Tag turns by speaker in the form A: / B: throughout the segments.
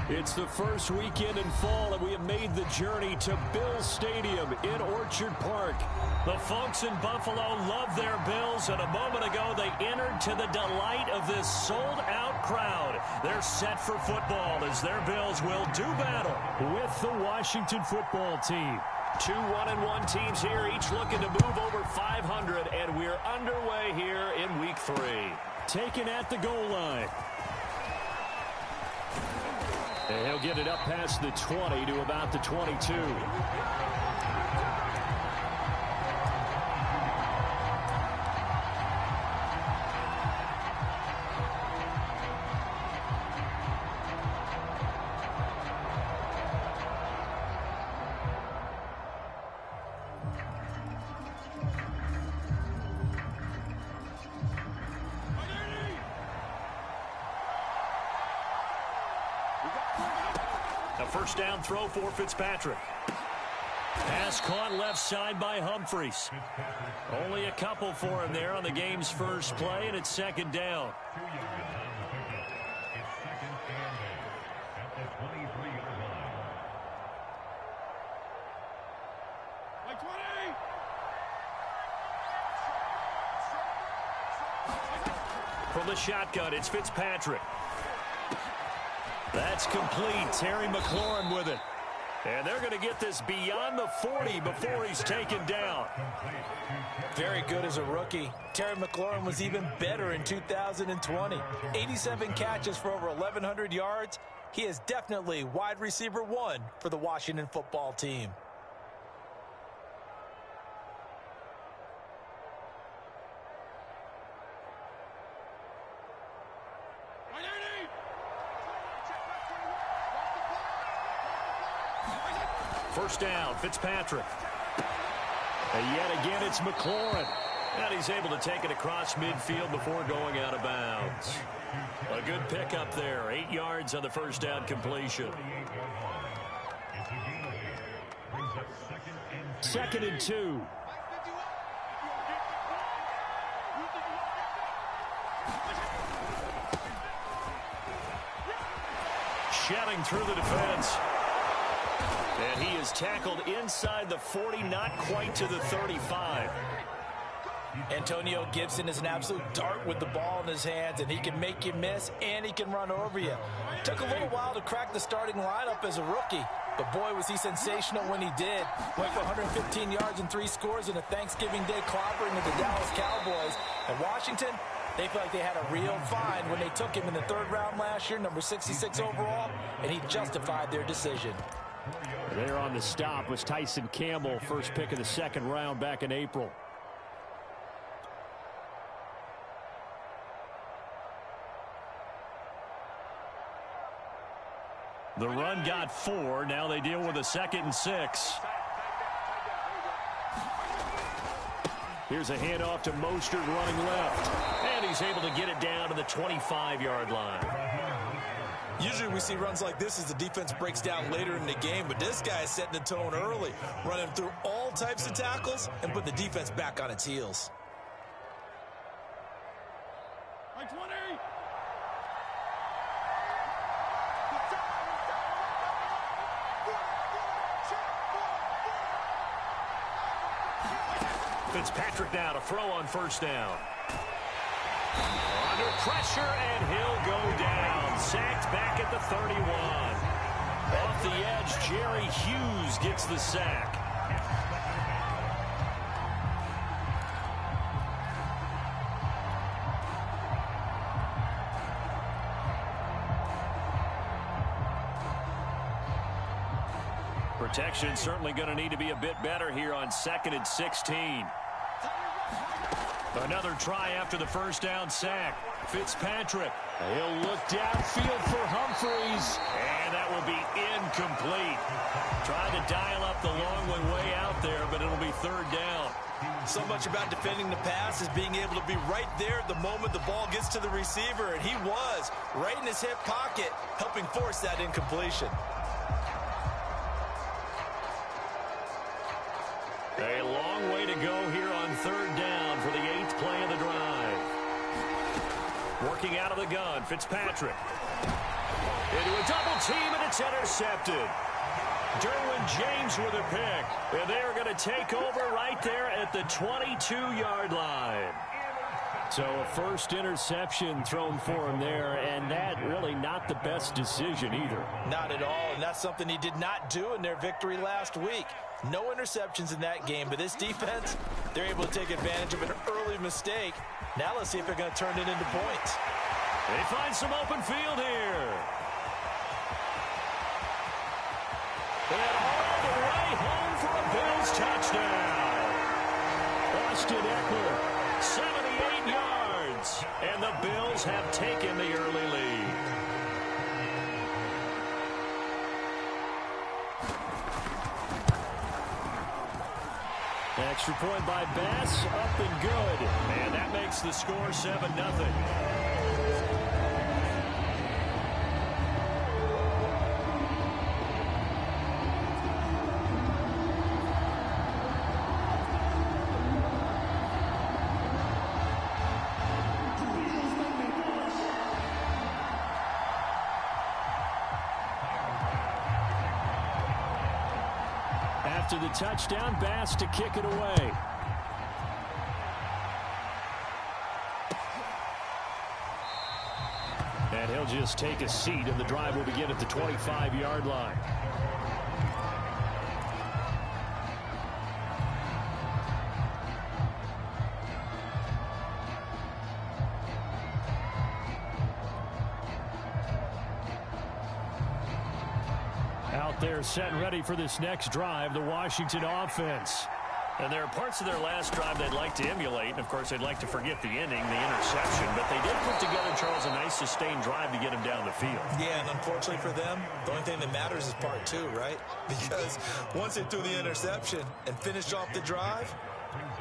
A: It's the first weekend in fall, and we have made the journey to Bills Stadium in Orchard Park.
B: The folks in Buffalo love their Bills, and a moment ago they entered to the delight of this sold-out crowd. They're set for football as their Bills will do battle with the Washington football team. Two 1-1 teams here, each looking to move over 500, and we're underway here in Week 3.
A: Taken at the goal line. And he'll get it up past the 20 to about the 22.
B: A first down throw for Fitzpatrick. Pass caught left side by Humphries. Only a couple for him there on the game's first play, and it's second down. From the shotgun, it's Fitzpatrick. That's complete. Terry McLaurin with it. And they're going to get this beyond the 40 before he's taken down.
C: Very good as a rookie. Terry McLaurin was even better in 2020. 87 catches for over 1,100 yards. He is definitely wide receiver one for the Washington football team.
B: First down, Fitzpatrick. And yet again, it's McLaurin. And he's able to take it across midfield before going out of bounds. A good pickup there. 8 yards on the first down completion.
A: Second and 2.
B: Shedding through the defense. And he is tackled inside the 40, not quite to the 35.
C: Antonio Gibson is an absolute dart with the ball in his hands, and he can make you miss, and he can run over you. Took a little while to crack the starting lineup as a rookie, but boy, was he sensational when he did. Went for 115 yards and 3 scores in a Thanksgiving Day clobbering of the Dallas Cowboys. And Washington, they feel like they had a real find when they took him in the 3rd round last year, number 66 overall, and he justified their decision.
A: There on the stop was Tyson Campbell, first pick of the 2nd round back in April.
B: The run got 4. Now they deal with a 2nd and 6. Here's a handoff to Mostert running left. And he's able to get it down to the 25-yard line.
C: Usually we see runs like this as the defense breaks down later in the game, but this guy is setting the tone early, running through all types of tackles and putting the defense back on its heels.
B: Fitzpatrick now to throw on first down. Under pressure, and he'll go down. Sacked back at the 31. Off the edge, Jerry Hughes gets the sack. Protection certainly going to need to be a bit better here on 2nd and 16. Another try after the first down sack. Fitzpatrick.
A: He'll look downfield for Humphries.
B: And that will be incomplete. Trying to dial up the long one way out there, but it'll be 3rd down.
C: So much about defending the pass is being able to be right there the moment the ball gets to the receiver, and he was right in his hip pocket, helping force that incompletion.
B: A long way to go here on 3rd down for the 8th play of the drive. Working out of the gun, Fitzpatrick. Into a double team, and it's intercepted. Derwin James with a pick. And they are going to take over right there at the 22-yard line.
A: So a first interception thrown for him there, and that really not the best decision either.
C: Not at all, and that's something he did not do in their victory last week. No interceptions in that game, but this defense, they're able to take advantage of an early mistake. Now let's see if they're going to turn it into points.
B: They find some open field here. And all the way home for a Bills touchdown.
A: Austin Eckler,
B: 78 yards, and the Bills have taken the early lead.
A: extra point by Bass, up and good.
B: And that makes the score 7-0.
A: After the touchdown, Bass to kick it away. And he'll just take a seat, and the drive will begin at the 25-yard line. They're set and ready for this next drive, the Washington offense.
B: And there are parts of their last drive they'd like to emulate, and of course they'd like to forget the inning, the interception, but they did put together, Charles, a nice sustained drive to get him down the field.
C: Yeah, and unfortunately for them, the only thing that matters is part two, right? Because once they threw the interception and finished off the drive,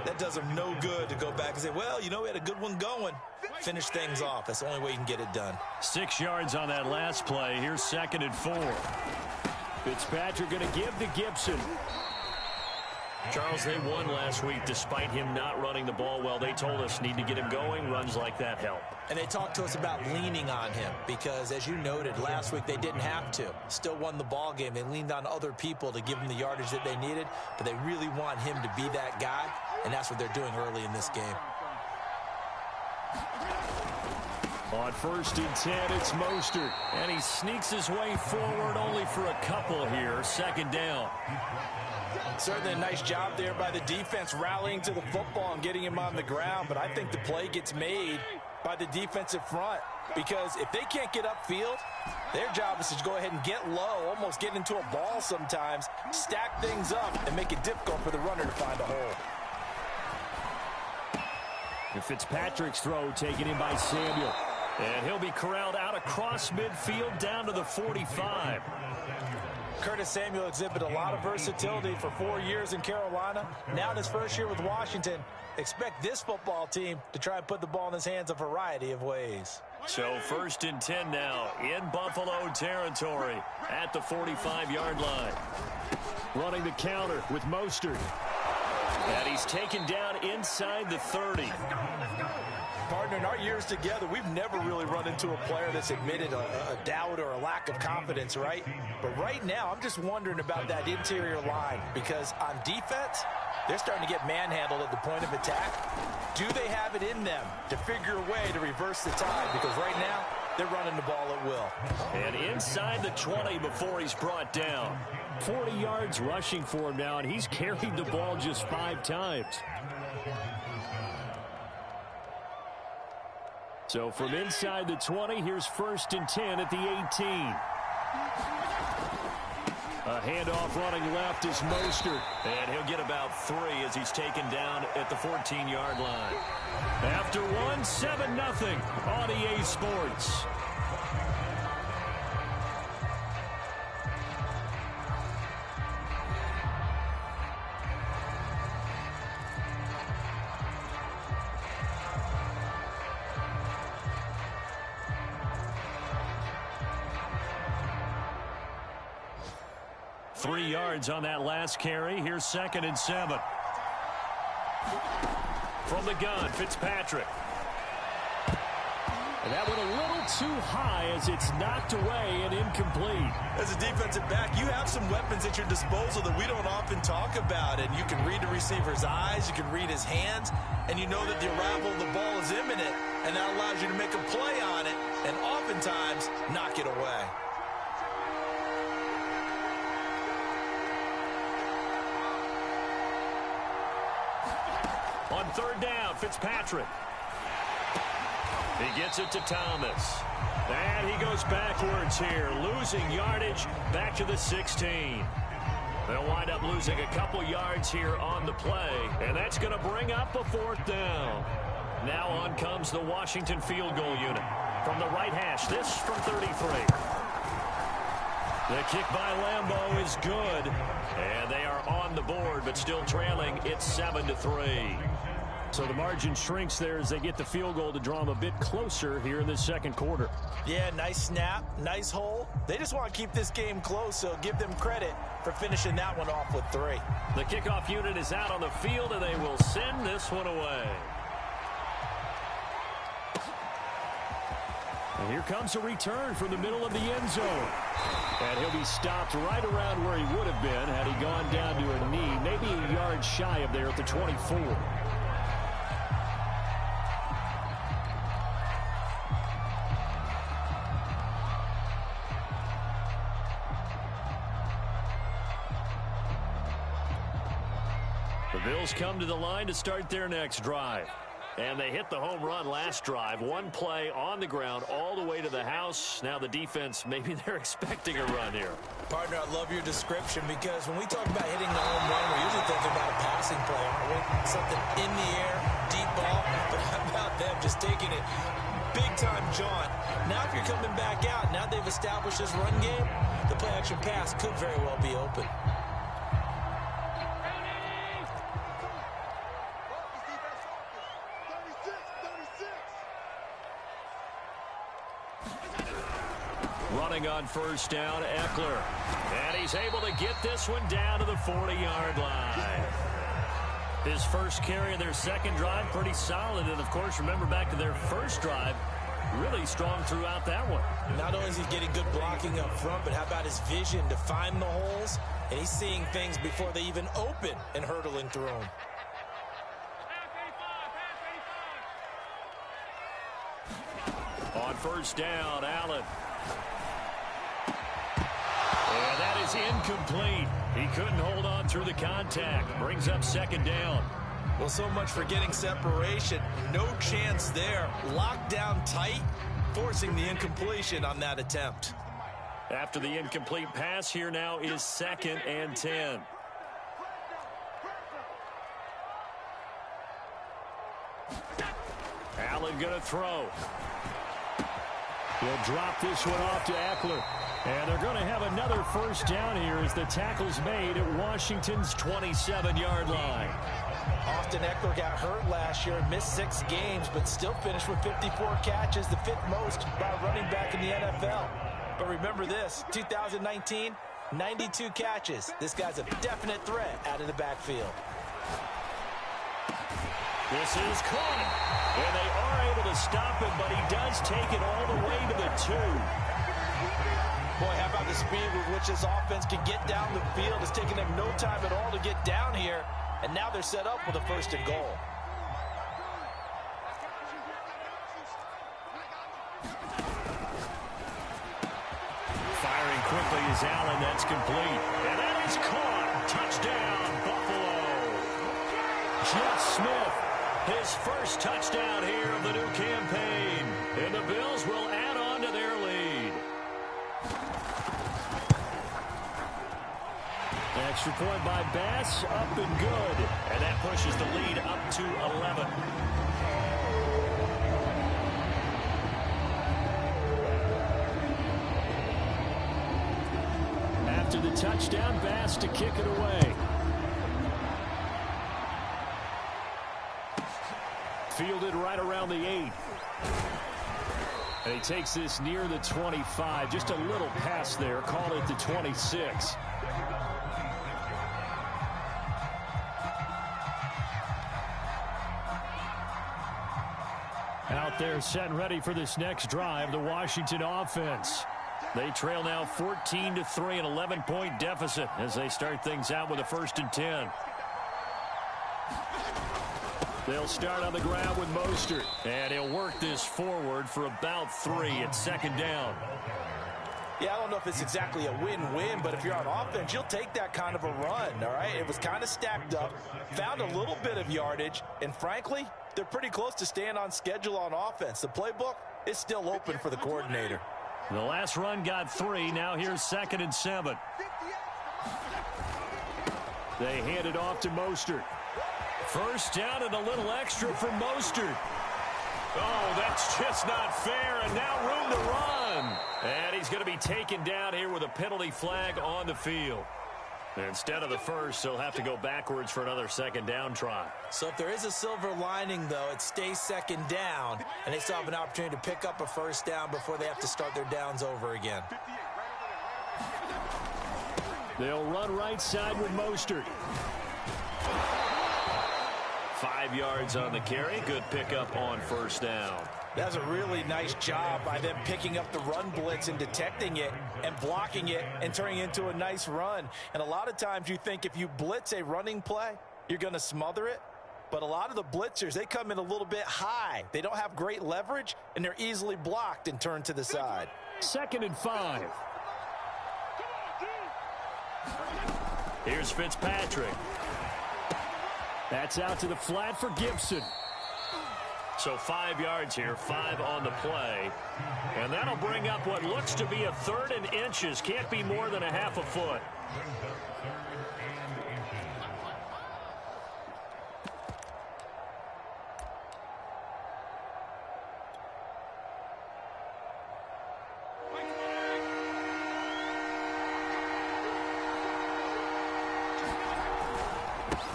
C: that does them no good to go back and say, well, you know, we had a good one going. Finish things off. That's the only way you can get it done.
B: 6 yards on that last play. Here's 2nd and 4.
A: Fitzpatrick going to give to Gibson.
B: Charles, they won last week despite him not running the ball well. They told us need to get him going. Runs like that help.
C: And they talked to us about leaning on him because, as you noted, last week they didn't have to. Still won the ball game. They leaned on other people to give them the yardage that they needed, but they really want him to be that guy, and that's what they're doing early in this game.
A: On 1st and 10, it's Mostert.
B: And he sneaks his way forward only for a couple here. 2nd down.
C: Certainly a nice job there by the defense rallying to the football and getting him on the ground. But I think the play gets made by the defensive front because if they can't get upfield, their job is to go ahead and get low, almost get into a ball sometimes, stack things up, and make it difficult for the runner to find a hole.
A: And Fitzpatrick's throw taken in by Samuel.
B: And he'll be corralled out across midfield down to the 45.
C: Curtis Samuel exhibited a lot of versatility for 4 years in Carolina. Now in his first year with Washington, expect this football team to try and put the ball in his hands a variety of ways.
B: So 1st and 10 now in Buffalo territory at the 45-yard line.
A: Running the counter with Mostert.
B: And he's taken down inside the 30.
C: Partner, in our years together, we've never really run into a player that's admitted a doubt or a lack of confidence, right? But right now, I'm just wondering about that interior line because on defense, they're starting to get manhandled at the point of attack. Do they have it in them to figure a way to reverse the tide? Because right now, they're running the ball at will.
B: And inside the 20 before he's brought down.
A: 40 yards rushing for him now, and he's carried the ball just 5 times. So from inside the 20, here's 1st and 10 at the 18. A handoff running left is Mostert.
B: And he'll get about 3 as he's taken down at the 14-yard line.
A: After one, 7-0 on EA Sports.
B: Three yards on that last carry. Here's 2nd and 7. From the gun, Fitzpatrick.
A: And that went a little too high as it's knocked away and incomplete.
C: As a defensive back, you have some weapons at your disposal that we don't often talk about. And you can read the receiver's eyes, you can read his hands, and you know that the arrival of the ball is imminent, and that allows you to make a play on it and oftentimes knock it away.
B: On third down, Fitzpatrick. He gets it to Thomas. And he goes backwards here, losing yardage back to the 16. They'll wind up losing a couple yards here on the play, and that's going to bring up a fourth down. Now on comes the Washington field goal unit. From the right hash, this from 33. The kick by Lambeau is good, and they are on the board, but still trailing. It's 7-3.
A: So the margin shrinks there as they get the field goal to draw them a bit closer here in the second quarter.
C: Yeah, nice snap, nice hole. They just want to keep this game close, so give them credit for finishing that one off with 3.
B: The kickoff unit is out on the field, and they will send this one away.
A: And here comes a return from the middle of the end zone. And he'll be stopped right around where he would have been had he gone down to a knee, maybe a yard shy of there at the 24. The Bills come to the line to start their next drive.
B: And they hit the home run last drive. One play on the ground all the way to the house. Now the defense, maybe they're expecting a run here.
C: Partner, I love your description because when we talk about hitting the home run, we're usually thinking about a passing play, aren't we? Something in the air, deep ball. But how about them just taking it big-time jaunt? Now if you're coming back out, now they've established this run game, the play-action pass could very well be open.
B: Running on first down, Eckler. And he's able to get this one down to the 40-yard line. His first carry of their second drive, pretty solid. And, of course, remember back to their first drive, really strong throughout that one.
C: Not only is he getting good blocking up front, but how about his vision to find the holes? And he's seeing things before they even open and hurtling through them.
B: On first down, Allen. And that is incomplete. He couldn't hold on through the contact. Brings up second down.
C: Well, so much for getting separation. No chance there. Locked down tight, forcing the incompletion on that attempt.
B: After the incomplete pass, here now is 2nd and 10. Allen going to throw.
A: He'll drop this one off to Eckler. And they're going to have another first down here as the tackle's made at Washington's 27-yard line.
C: Austin Eckler got hurt last year, missed 6 games, but still finished with 54 catches, the 5th most by running back in the NFL. But remember this, 2019, 92 catches. This guy's a definite threat out of the backfield.
B: This is caught. And they are able to stop him, but he does take it all the way to the 2.
C: Boy, how about the speed with which this offense can get down the field? It's taking them no time at all to get down here. And now they're set up with a 1st and goal.
B: Firing quickly is Allen. That's complete. And that is caught. Touchdown, Buffalo.
A: Jeff Smith.
B: His first touchdown here of the new campaign. And the Bills will add on to their lead.
A: Extra point by Bass, up and good.
B: And that pushes the lead up to 11.
A: After the touchdown, Bass to kick it away. Fielded right around the 8. And he takes this near the 25. Just a little pass there. Call it the 26. Out They're set and ready for this next drive, the Washington offense. They trail now 14-3, an 11-point deficit as they start things out with a 1st and 10. They'll start on the ground with Mostert, and he'll work this forward for about 3 at 2nd down.
C: Yeah, I don't know if it's exactly a win-win, but if you're on offense, you'll take that kind of a run, all right? It was kind of stacked up, found a little bit of yardage, and frankly, they're pretty close to staying on schedule on offense. The playbook is still open for the coordinator.
A: The last run got 3. Now here's 2nd and 7. They hand it off to Mostert. 1st down and a little extra for Mostert. Oh, that's just not fair, and now room to run. And he's going to be taken down here with a penalty flag on the field. Instead of the first, he'll have to go backwards for another 2nd down try.
C: So if there is a silver lining, though, it stays 2nd down, and they still have an opportunity to pick up a 1st down before they have to start their downs over again.
A: They'll run right side with Mostert. 5 yards on the carry. Good pickup on 1st down.
C: That's a really nice job by them picking up the run blitz and detecting it and blocking it and turning it into a nice run. And a lot of times you think if you blitz a running play, you're going to smother it. But a lot of the blitzers, they come in a little bit high. They don't have great leverage, and they're easily blocked and turned to the side.
A: 2nd and 5. Here's Fitzpatrick. That's out to the flat for Gibson. So 5 yards here, 5 on the play. And that'll bring up what looks to be a 3rd and inches. Can't be more than a half a foot.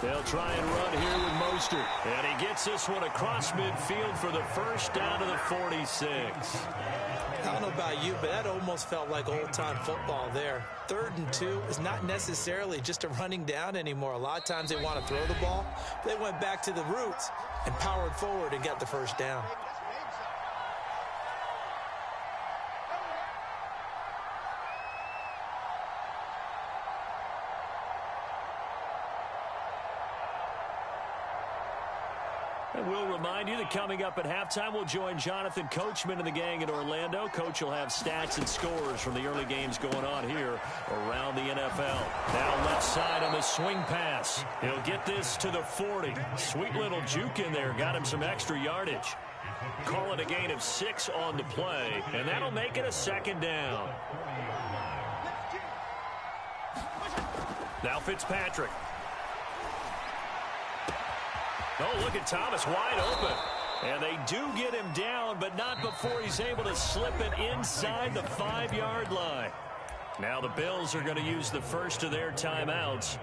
A: They'll try and run here with Mostert. And he gets this one across midfield for the 1st down to the 46.
C: I don't know about you, but that almost felt like old-time football there. 3rd and 2 is not necessarily just a running down anymore. A lot of times they want to throw the ball. They went back to the roots and powered forward and got the 1st down.
A: And we'll remind you that coming up at halftime, we'll join Jonathan Coachman and the gang in Orlando. Coach will have stats and scores from the early games going on here around the NFL. Now left side on the swing pass. He'll get this to the 40. Sweet little juke in there. Got him some extra yardage. Call it a gain of 6 on the play, and that'll make it a 2nd down. Now Fitzpatrick. Oh, look at Thomas wide open. And they do get him down, but not before he's able to slip it inside the 5-yard line. Now the Bills are going to use the first of their timeouts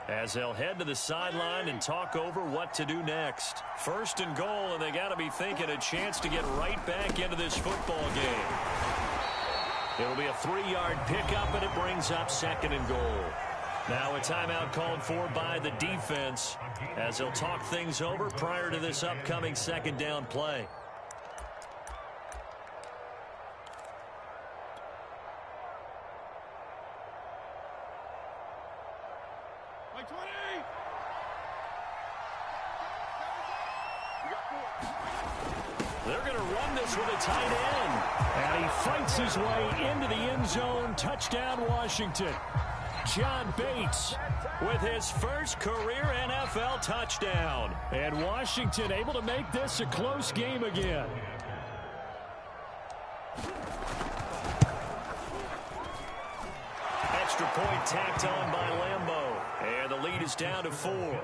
A: as they'll head to the sideline and talk over what to do next. 1st and goal, and they got to be thinking a chance to get right back into this football game. It'll be a 3-yard pickup, and it brings up 2nd and goal. Now a timeout called for by the defense as they'll talk things over prior to this upcoming 2nd down play. They're going to run this with a tight end. And he fights his way into the end zone. Touchdown, Washington. John Bates with his first career NFL touchdown. And Washington able to make this a close game again. Extra point tacked on by Lambeau. And the lead is down to 4.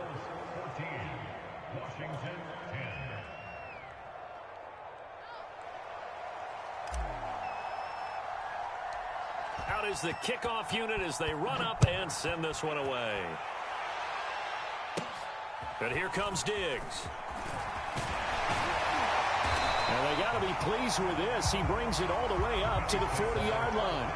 A: Out is the kickoff unit as they run up and send this one away. And here comes Diggs. And they got to be pleased with this. He brings it all the way up to the 40-yard line.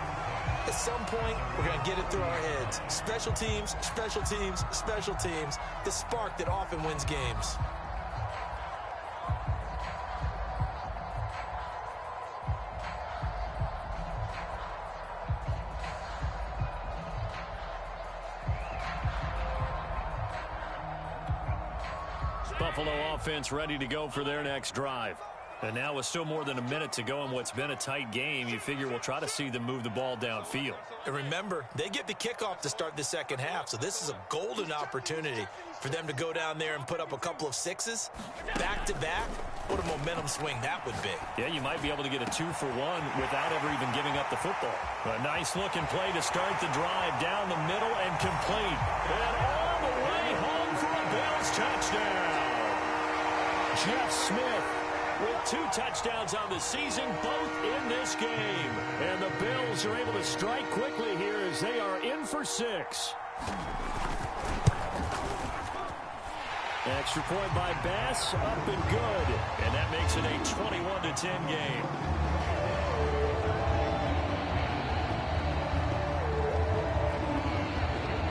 C: At some point, we're going to get it through our heads. Special teams, special teams, special teams. The spark that often wins games.
A: Buffalo offense ready to go for their next drive. And now with still more than a minute to go in what's been a tight game, you figure we'll try to see them move the ball downfield.
C: And remember, they get the kickoff to start the second half, so this is a golden opportunity for them to go down there and put up a couple of sixes back-to-back. What a momentum swing that would be.
A: Yeah, you might be able to get a 2-for-1 without ever even giving up the football. A nice-looking play to start the drive down the middle and complete. And all the way home for a Bills touchdown. Jeff Smith with 2 touchdowns on the season, both in this game. And the Bills are able to strike quickly here as they are in for 6. Extra point by Bass, up and good. And that makes it a 21-10 game.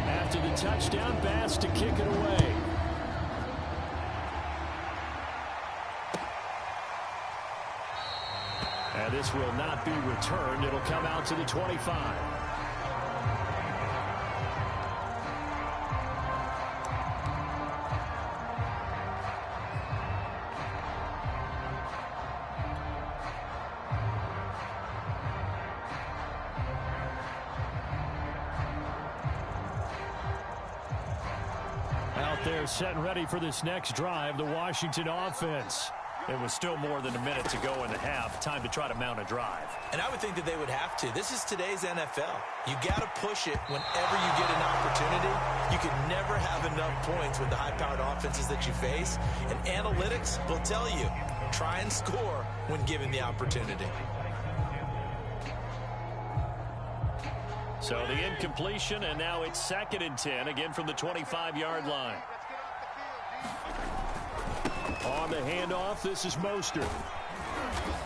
A: After the touchdown, Bass to kick it away. And this will not be returned. It'll come out to the 25. Out there set and ready for this next drive, the Washington offense. It was still more than a minute to go in the half. Time to try to mount a drive.
C: And I would think that they would have to. This is today's NFL. You got to push it whenever you get an opportunity. You can never have enough points with the high-powered offenses that you face. And analytics will tell you, try and score when given the opportunity.
A: So the incompletion, and now it's 2nd and 10, again from the 25-yard line. On the handoff, this is Mostert.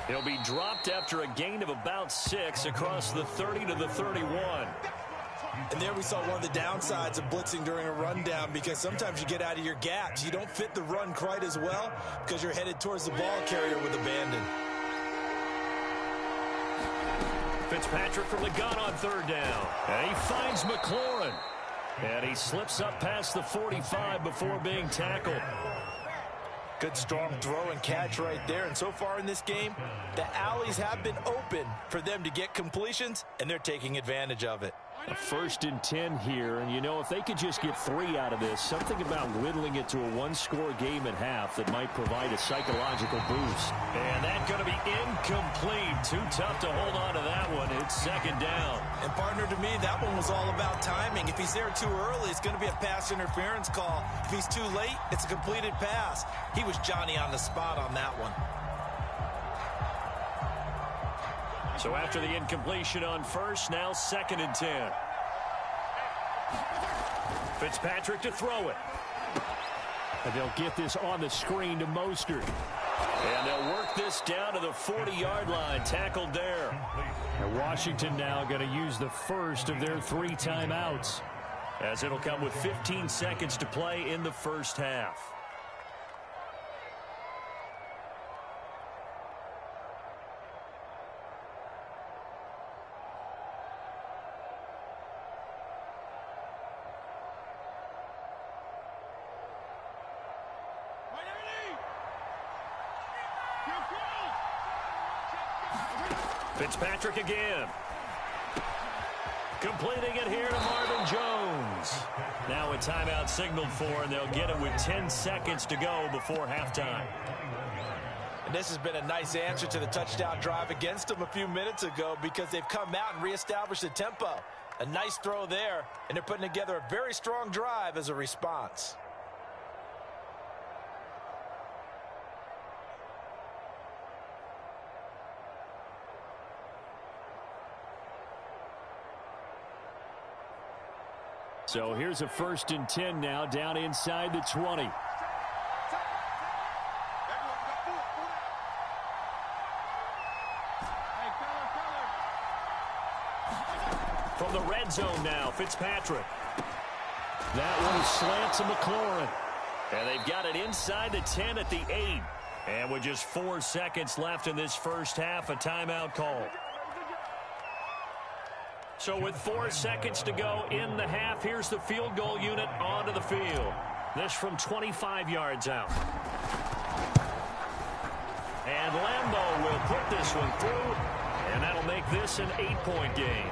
A: He'll be dropped after a gain of about 6 across the 30 to the 31.
C: And there we saw one of the downsides of blitzing during a rundown, because sometimes you get out of your gaps. You don't fit the run quite as well because you're headed towards the ball carrier with abandon.
A: Fitzpatrick from the gun on 3rd down. And he finds McLaurin. And he slips up past the 45 before being tackled.
C: Good strong throw and catch right there. And so far in this game, the alleys have been open for them to get completions, and they're taking advantage of it.
A: A 1st and 10 here, and you know, if they could just get 3 out of this, something about whittling it to a 1-score game at half that might provide a psychological boost. And that's going to be incomplete. Too tough to hold on to that one. It's 2nd down.
C: And partner, to me, that one was all about timing. If he's there too early, it's going to be a pass interference call. If he's too late, it's a completed pass. He was Johnny on the spot on that one.
A: So after the incompletion on 1st, now 2nd and 10. Fitzpatrick to throw it. And they'll get this on the screen to Mostert. And they'll work this down to the 40-yard line. Tackled there. And Washington now going to use the first of their 3 timeouts, as it'll come with 15 seconds to play in the first half. Fitzpatrick again. Completing it here to Marvin Jones. Now a timeout signaled for, and they'll get it with 10 seconds to go before halftime.
C: And this has been a nice answer to the touchdown drive against them a few minutes ago, because they've come out and reestablished the tempo. A nice throw there, and they're putting together a very strong drive as a response.
A: So here's a 1st and 10 now, down inside the 20. From the red zone now, Fitzpatrick. That one slants to McLaurin. And they've got it inside the 10 at the 8. And with just 4 seconds left in this first half, a timeout call. So with 4 seconds to go in the half, here's the field goal unit onto the field. This from 25 yards out. And Lambeau will put this one through, and that'll make this an 8-point game.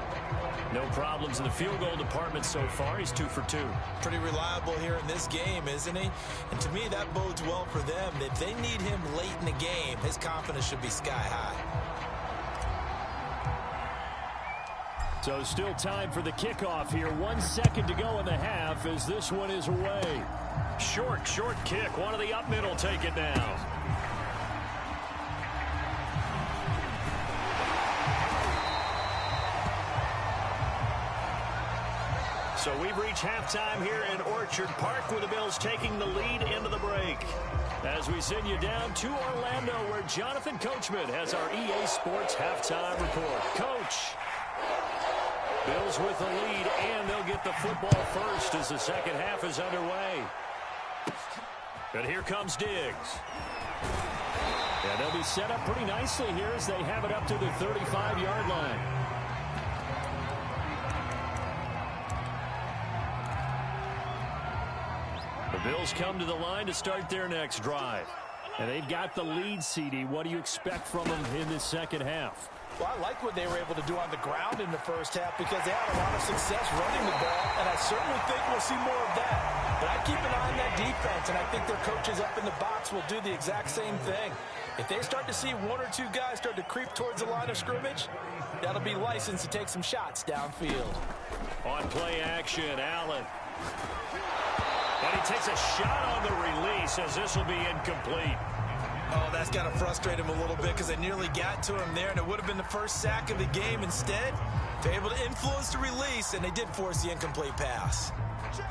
A: No problems in the field goal department so far. He's 2 for 2.
C: Pretty reliable here in this game, isn't he? And to me, that bodes well for them. If they need him late in the game, his confidence should be sky high.
A: So still time for the kickoff here. 1 second to go in the half as this one is away. Short kick. One of the up middle take it now. So we've reached halftime here in Orchard Park with the Bills taking the lead into the break. As we send you down to Orlando where Jonathan Coachman has our EA Sports halftime report. Coach. Bills with the lead, and they'll get the football first as the second half is underway. And here comes Diggs. And they'll be set up pretty nicely here as they have it up to the 35-yard line. The Bills come to the line to start their next drive. And they've got the lead, CD. What do you expect from them in this second half?
C: Well, I like what they were able to do on the ground in the first half because they had a lot of success running the ball, and I certainly think we'll see more of that. But I keep an eye on that defense, and I think their coaches up in the box will do the exact same thing. If they start to see one or two guys start to creep towards the line of scrimmage, that'll be licensed to take some shots downfield.
A: On play action, Allen. And he takes a shot on the release as this will be incomplete.
C: Oh, that's got to frustrate him a little bit because they nearly got to him there, and it would have been the first sack of the game. Instead, they're able to influence the release, and they did force the incomplete pass.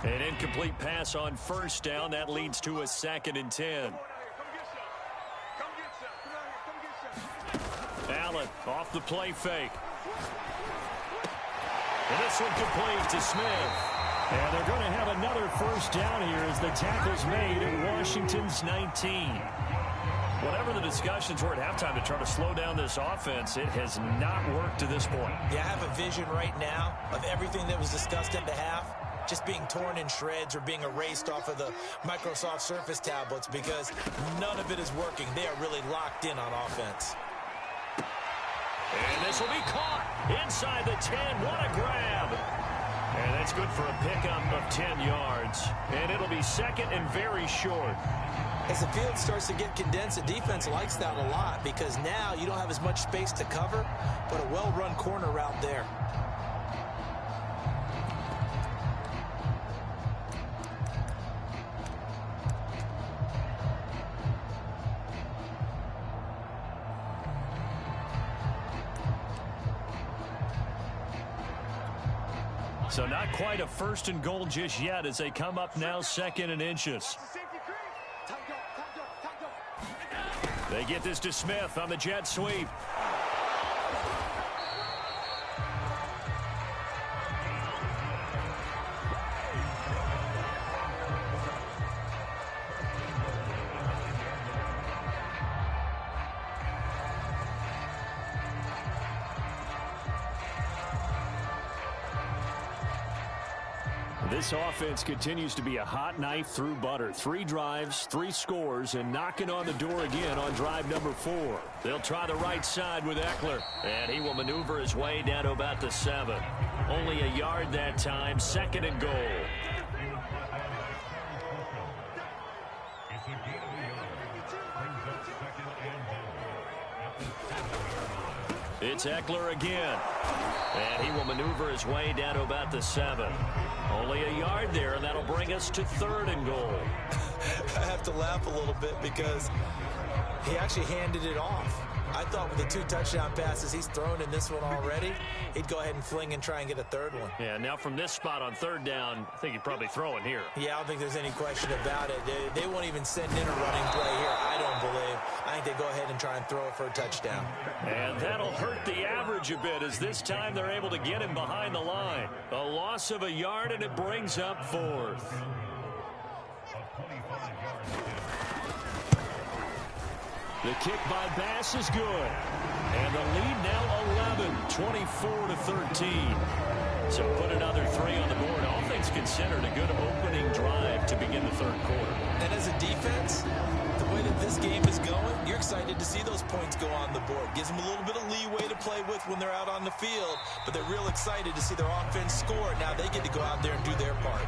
A: An incomplete pass on first down. That leads to a 2nd and 10. Allen off the play fake. And this one complete to Smith. And they're going to have another first down here as the tackle's made at Washington's 19. Whatever the discussions were at halftime to try to slow down this offense, it has not worked to this point.
C: Yeah, I have a vision right now of everything that was discussed at the half just being torn in shreds or being erased off of the Microsoft Surface tablets because none of it is working. They are really locked in on offense.
A: And this will be caught inside the 10. What a grab. And that's good for a pickup of 10 yards. And it'll be 2nd and very short.
C: As the field starts to get condensed, the defense likes that a lot because now you don't have as much space to cover, but a well-run corner route there.
A: So not quite a 1st and goal just yet as they come up now 2nd and inches. They get this to Smith on the jet sweep. This offense continues to be a hot knife through butter. 3 drives, 3 scores, and knocking on the door again on drive number 4. They'll try the right side with Eckler, and he will maneuver his way down to about the 7. Only a yard that time, 2nd and goal. It's Eckler again, and he will maneuver his way down to about the 7. Only a yard there, and that'll bring us to 3rd and goal.
C: I have to laugh a little bit because he actually handed it off. I thought with the 2 touchdown passes he's thrown in this one already, he'd go ahead and fling and try and get a 3rd one.
A: Yeah, now from this spot on 3rd down, I think he'd probably throw it here.
C: Yeah, I don't think there's any question about it. They won't even send in a running play here, I don't believe. I think they go ahead and try and throw it for a touchdown.
A: And that'll hurt the average a bit as this time they're able to get him behind the line. A loss of a yard, and it brings up 4th. The kick by Bass is good. And the lead now 11, 24-13. So put another 3 on the board. All things considered, a good opening drive to begin the third quarter.
C: And as a defense, the way that this game is going, you're excited to see those points go on the board. Gives them a little bit of leeway to play with when they're out on the field, but they're real excited to see their offense score. Now they get to go out there and do their part.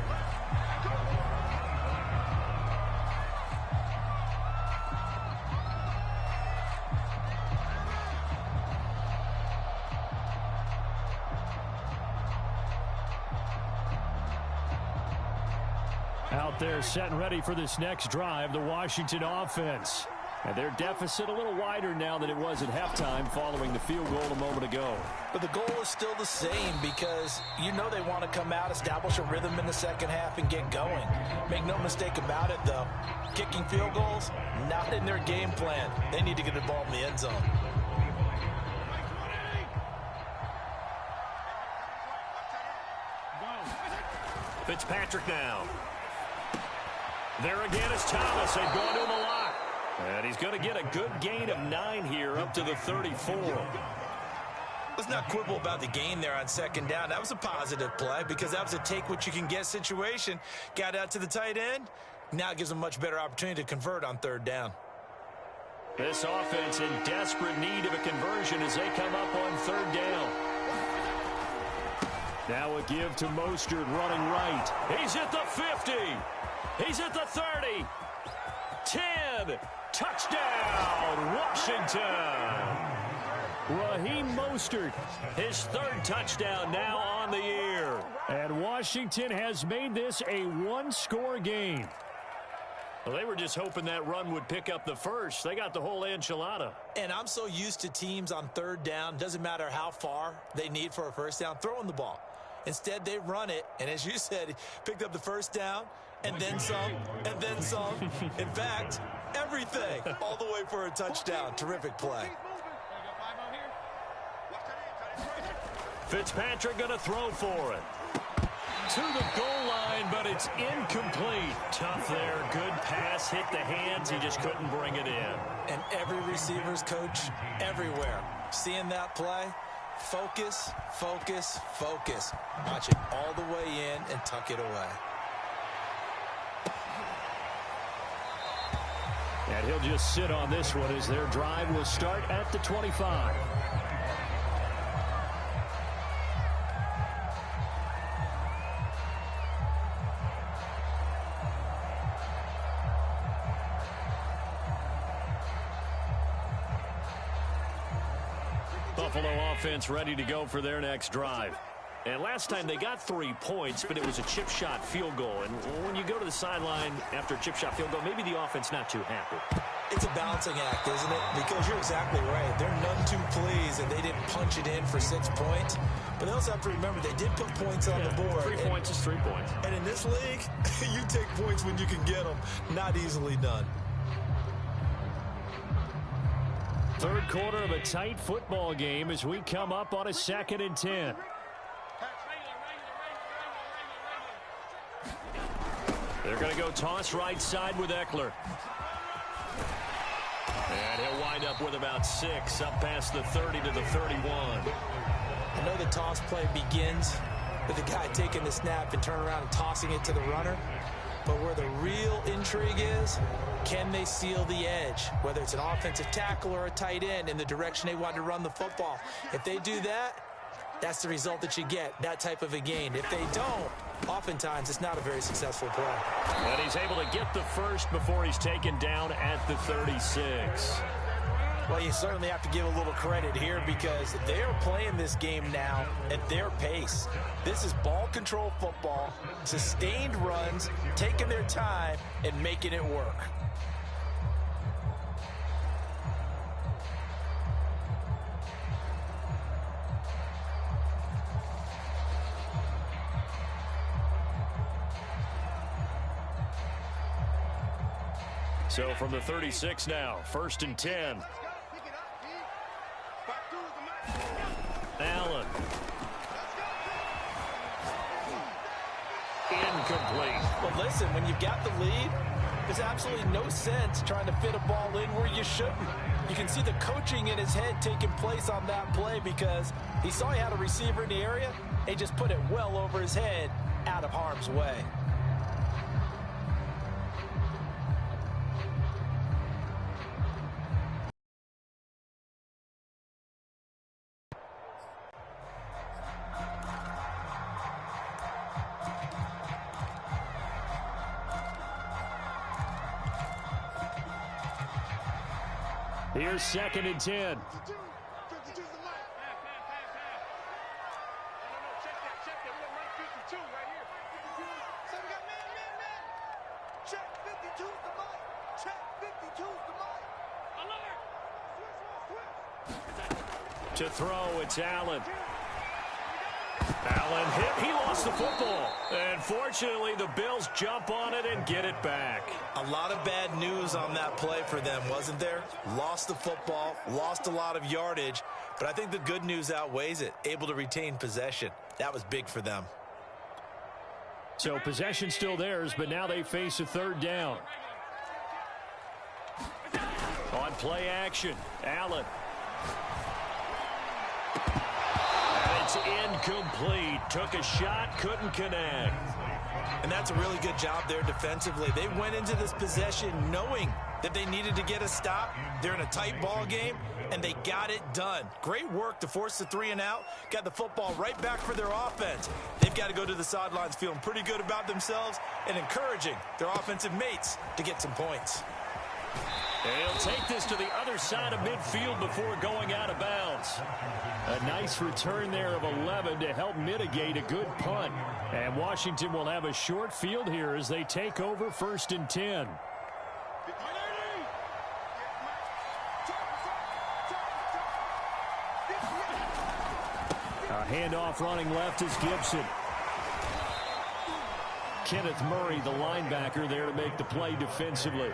B: Out there set and ready for this next drive, the Washington offense. And their deficit a little wider now than it was at halftime following the field goal a moment ago.
C: But the goal is still the same because you know they want to come out, establish a rhythm in the second half, and get going. Make no mistake about it, though. Kicking field goals, not in their game plan. They need to get the ball in the end zone.
A: Fitzpatrick now. There again is Thomas. They've gone to him a lot. And he's going to get a good gain of 9 here up to the 34.
C: Let's not quibble about the gain there on second down. That was a positive play because that was a take-what-you-can-get situation. Got out to the tight end. Now it gives them a much better opportunity to convert on third down.
A: This offense in desperate need of a conversion as they come up on third down.
B: Now a give to Mostert running right.
A: He's at the 50. He's at the 30. 10. Touchdown, Washington.
B: Raheem Mostert,
A: His third touchdown now on the year.
B: and Washington has made this a one-score game.
A: Well, they were just hoping that run would pick up the first. They got the whole enchilada.
C: And I'm so used to teams on third down, doesn't matter how far they need for a first down, throwing the ball. Instead, they run it, and as you said, picked up the first down, and then some, and then some. In fact, everything, all the way for a touchdown. Terrific play.
A: Fitzpatrick going to throw for it. To the goal line, but it's incomplete. Tough there. Good pass. Hit the hands. He just couldn't bring it in.
C: And every receiver's coach everywhere. Seeing that play, focus, focus, focus. Watch it all the way in and tuck it away.
B: And he'll just sit on this one as their drive will start at the 25.
A: Buffalo offense ready to go for their next drive. And last time they got 3 points, but it was a chip shot field goal. And when you go to the sideline after a chip shot field goal, maybe the offense not too happy.
C: It's a balancing act, isn't it? Because you're exactly right. They're none too pleased that they didn't punch it in for 6 points. But they also have to remember they did put points on the board.
A: 3 points is 3 points.
C: And in this league, you take points when you can get them. Not easily done.
B: Third quarter of a tight football game as we come up on a 2nd and 10.
A: They're going to go toss right side with Eckler. And he'll wind up with about 6 up past the 30 to the 31.
C: I know the toss play begins with the guy taking the snap and turning around and tossing it to the runner. But where the real intrigue is, can they seal the edge? Whether it's an offensive tackle or a tight end in the direction they want to run the football. If they do that, that's the result that you get, that type of a gain. If they don't, oftentimes it's not a very successful play.
A: And he's able to get the first before he's taken down at the 36.
C: Well, you certainly have to give a little credit here because they are playing this game now at their pace. This is ball control football, sustained runs, taking their time, and making it work.
A: So from the 36 now, 1st and 10. Allen. Incomplete.
C: Well, listen, when you've got the lead, there's absolutely no sense trying to fit a ball in where you shouldn't. You can see the coaching in his head taking place on that play because he saw he had a receiver in the area. He just put it well over his head, out of harm's way.
B: Here's 2nd and 10. To throw, it's Allen. Allen hit. He lost the football. And fortunately, the Bills jump on it and get it back.
C: A lot of bad news on that play for them, wasn't there? Lost the football, lost a lot of yardage, but I think the good news outweighs it. Able to retain possession. That was big for them.
B: So possession still theirs, but now they face a 3rd down. On play action, Allen. It's incomplete. Took a shot, couldn't connect.
C: And that's a really good job there defensively. They went into this possession knowing that they needed to get a stop. They're in a tight ball game, and they got it done. Great work to force the 3 and out. Got the football right back for their offense. They've got to go to the sidelines feeling pretty good about themselves and encouraging their offensive mates to get some points.
B: He'll take this to the other side of midfield before going out of bounds. A nice return there of 11 to help mitigate a good punt. And Washington will have a short field here as they take over 1st and 10. A handoff running left is Gibson. Kenneth Murray, the linebacker, there to make the play defensively.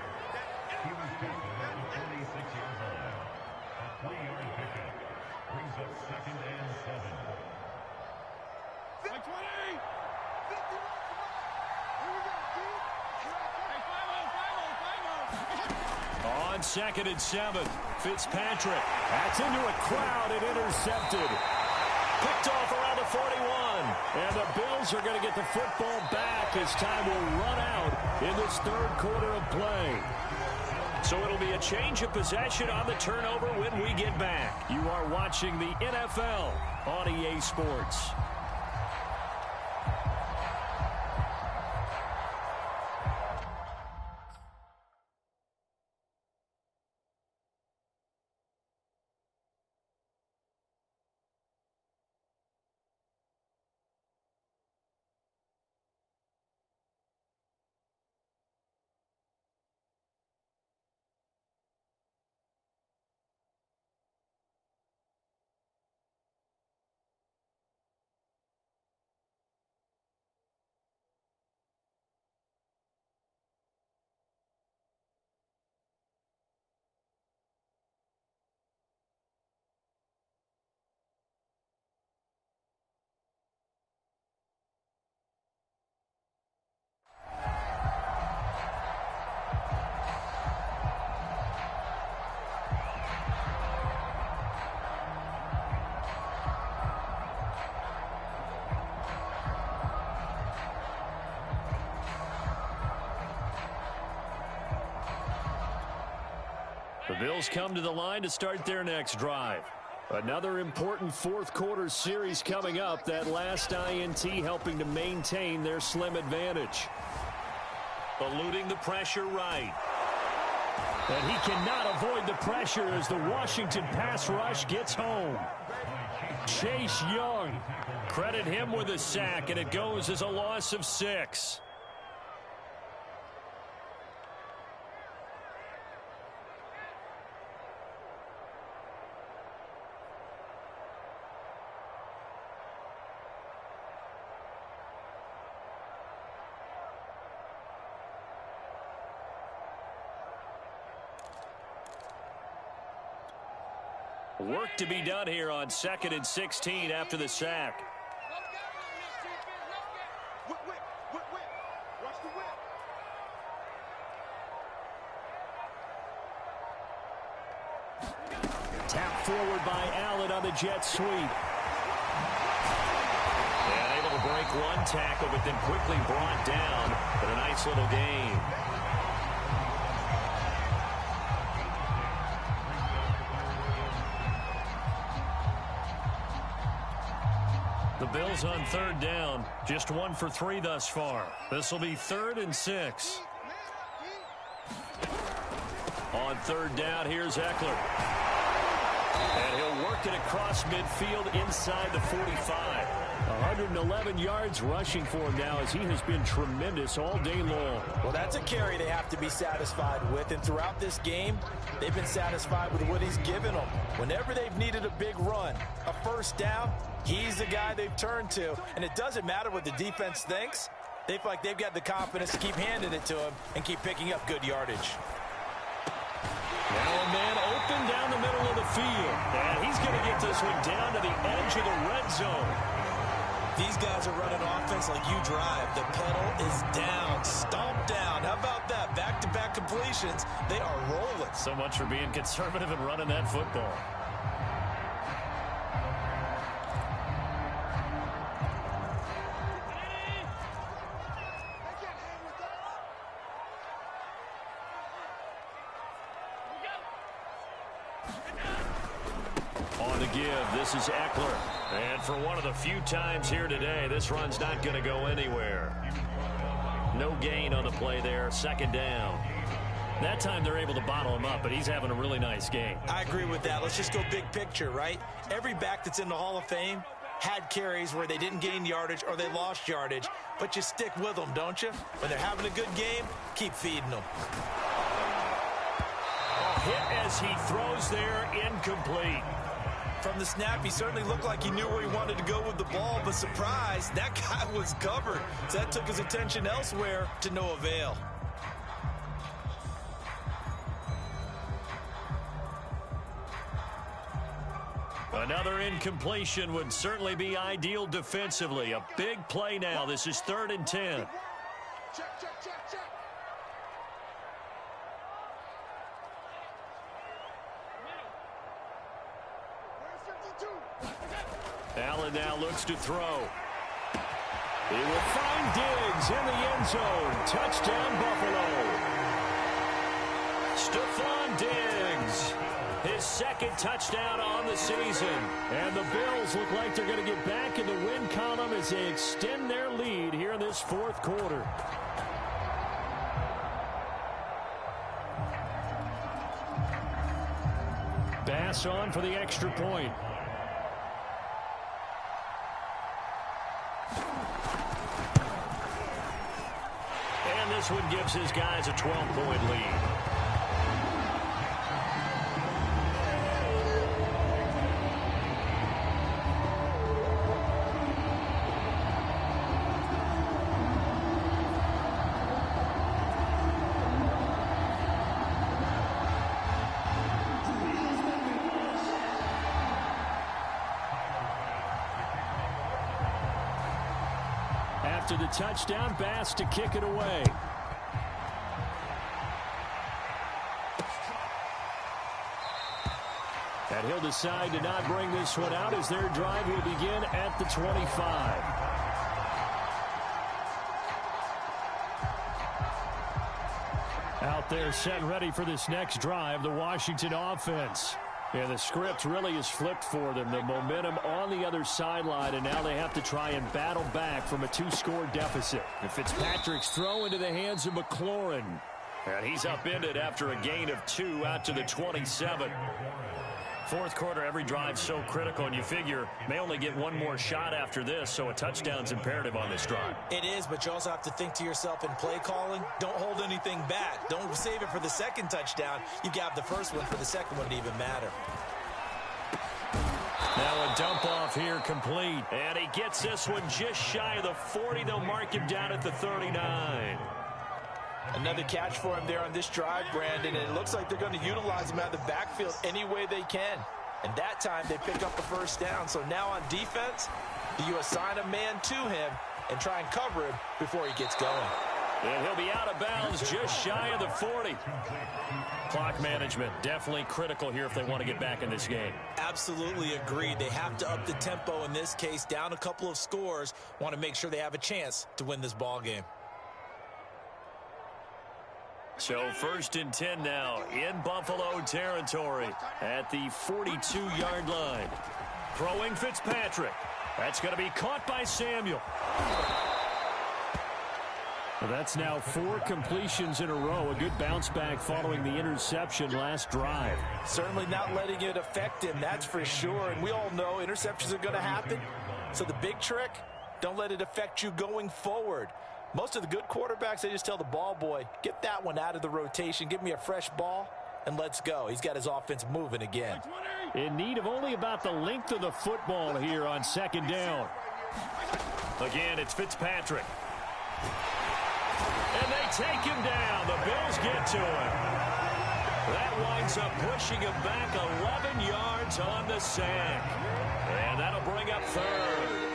B: On 2nd and 7, Fitzpatrick. That's into a crowd and intercepted. Picked off around the 41. And the Bills are going to get the football back as time will run out in this 3rd quarter of play. So it'll be a change of possession on the turnover when we get back. You are watching the NFL on EA Sports. The Bills come to the line to start their next drive. Another important 4th quarter series coming up. That last INT helping to maintain their slim advantage. Eluding the pressure right. And he cannot avoid the pressure as the Washington pass rush gets home. Chase Young. Credit him with a sack, and it goes as a loss of 6. Work to be done here on 2nd and 16 after the sack. forward by Allen on the jet sweep. And able to break one tackle, but then quickly brought down. But a nice little gain. The Bills on third down. Just 1 for 3 thus far. This will be 3rd and 6. On third down, here's Eckler. And he'll work it across midfield inside the 45. 111 yards rushing for him now as he has been tremendous all day long.
C: Well, that's a carry they have to be satisfied with. And throughout this game, they've been satisfied with what he's given them. Whenever they've needed a big run, a first down, he's the guy they've turned to. And it doesn't matter what the defense thinks. They feel like they've got the confidence to keep handing it to him and keep picking up good yardage.
B: Now a man open down the middle of the field. And he's going to get this one down to the edge of the red zone.
C: These guys are running offense like you drive. The pedal is down, stomped down. How about that? Back-to-back completions. They are rolling.
B: So much for being conservative and running that football. On the give, this is Eckler. And for one of the few times here today, this run's not going to go anywhere. No gain on the play there, 2nd down. That time they're able to bottle him up, but he's having a really nice game.
C: I agree with that. Let's just go big picture, right? Every back that's in the Hall of Fame had carries where they didn't gain yardage or they lost yardage, but you stick with them, don't you? When they're having a good game, keep feeding them.
B: A hit as he throws there, incomplete.
C: From the snap, he certainly looked like he knew where he wanted to go with the ball, but surprise, that guy was covered. So that took his attention elsewhere to no avail.
B: Another incompletion would certainly be ideal defensively. A big play now. This is 3rd and 10. Allen now looks to throw. He will find Diggs in the end zone. Touchdown, Buffalo. Stephon Diggs, his 2nd touchdown on the season. And the Bills look like they're going to get back in the win column as they extend their lead here in this 4th quarter. Bass on for the extra point. And this one gives his guys a 12-point lead. After the touchdown, Bass to kick it away. And he'll decide to not bring this one out as their drive will begin at the 25. Out there set ready for this next drive, the Washington offense. Yeah, the script really is flipped for them. The momentum on the other sideline, and now they have to try and battle back from a 2-score deficit. And Fitzpatrick's throw into the hands of McLaurin. And he's upended after a gain of 2 out to the 27. 4th quarter, every drive so critical, and you figure may only get one more shot after this, so a touchdown's imperative on this drive.
C: It is, but you also have to think to yourself in play calling, don't hold anything back. Don't save it for the 2nd touchdown. You got the first one for the 2nd one to even matter.
B: Now a dump off here complete, and he gets this one just shy of the 40. They'll mark him down at the 39.
C: Another catch for him there on this drive, Brandon, and it looks like they're going to utilize him out of the backfield any way they can. And that time they pick up the first down. So now on defense, you assign a man to him and try and cover him before he gets going.
A: And he'll be out of bounds just shy of the 40. Clock management, definitely critical here if they want to get back in this game.
C: Absolutely agreed. They have to up the tempo in this case, down a couple of scores. Want to make sure they have a chance to win this ball game.
A: So 1st and 10 now in Buffalo territory at the 42-yard line. Throwing Fitzpatrick. That's going to be caught by Samuel. Well, that's now 4 completions in a row. A good bounce back following the interception last drive.
C: Certainly not letting it affect him, that's for sure. And we all know interceptions are going to happen. So the big trick, don't let it affect you going forward. Most of the good quarterbacks, they just tell the ball boy, get that one out of the rotation, give me a fresh ball, and let's go. He's got his offense moving again.
A: In need of only about the length of the football here on 2nd down. Again, it's Fitzpatrick. And they take him down. The Bills get to him. That winds up pushing him back 11 yards on the sack. And that'll bring up 3rd.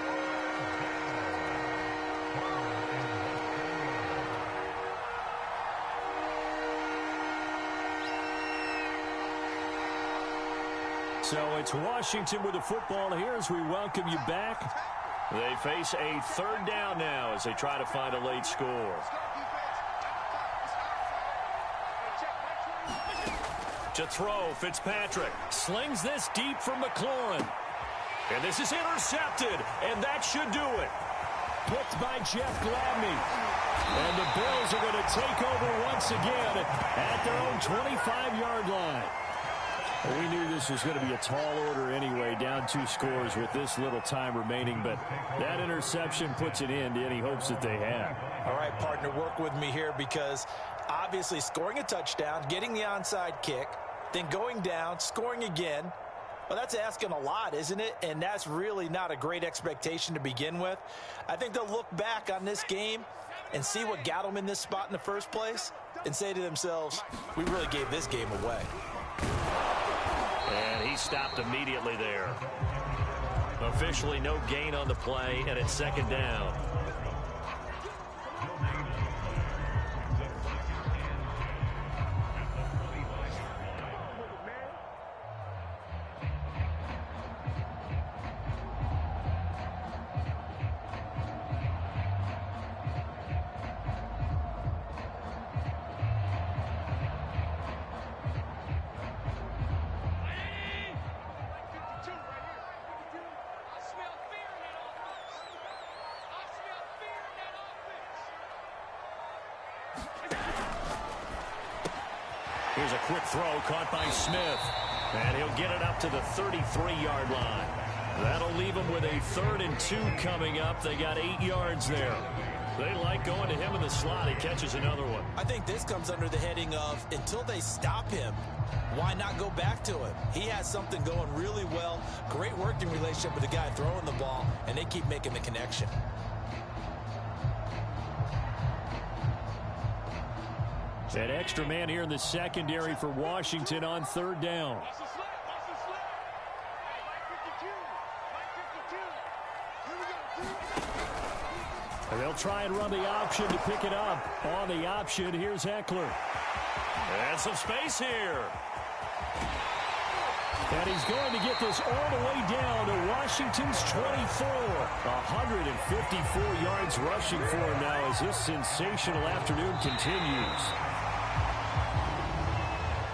A: So it's Washington with the football here as we welcome you back. They face a 3rd down now as they try to find a late score. To throw, Fitzpatrick slings this deep from McLaurin. And this is intercepted, and that should do it. Picked by Jeff Gladney. And the Bills are going to take over once again at their own 25-yard line. We knew this was going to be a tall order anyway, down 2 scores with this little time remaining, but that interception puts an end to any hopes that they have.
C: All right, partner, work with me here because obviously scoring a touchdown, getting the onside kick, then going down, scoring again, well, that's asking a lot, isn't it? And that's really not a great expectation to begin with. I think they'll look back on this game and see what got them in this spot in the first place and say to themselves, we really gave this game away.
A: And he stopped immediately there. Officially no gain on the play, and it's 2nd down. Here's a quick throw caught by Smith. And he'll get it up to the 33-yard line. That'll leave him with a 3rd and 2 coming up. They got 8 yards there. They like going to him in the slot. He catches another one.
C: I think this comes under the heading of until they stop him, why not go back to him? He has something going really well. Great working relationship with the guy throwing the ball, and they keep making the connection.
A: An extra man here in the secondary for Washington on 3rd down. And they'll try and run the option to pick it up. On the option, here's Eckler. And some space here. And he's going to get this all the way down to Washington's 24. 154 yards rushing for him now as this sensational afternoon continues.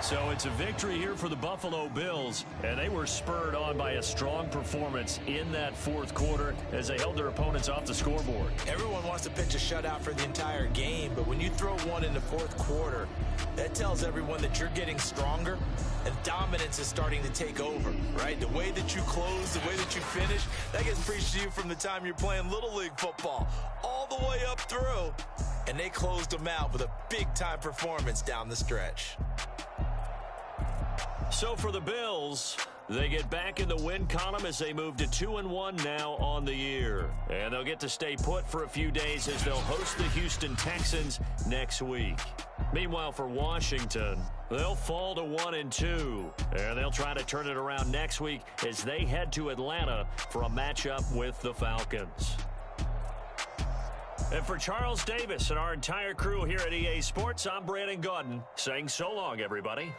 A: So it's a victory here for the Buffalo Bills, and they were spurred on by a strong performance in that 4th quarter as they held their opponents off the scoreboard.
C: Everyone wants to pitch a shutout for the entire game, but when you throw one in the 4th quarter, that tells everyone that you're getting stronger and dominance is starting to take over, right? The way that you close, the way that you finish, that gets preached to you from the time you're playing Little League football all the way up through, and they closed them out with a big-time performance down the stretch.
A: So for the Bills, they get back in the win column as they move to 2-1 now on the year. And they'll get to stay put for a few days as they'll host the Houston Texans next week. Meanwhile, for Washington, they'll fall to 1-2. And they'll try to turn it around next week as they head to Atlanta for a matchup with the Falcons. And for Charles Davis and our entire crew here at EA Sports, I'm Brandon Gaudin saying so long, everybody.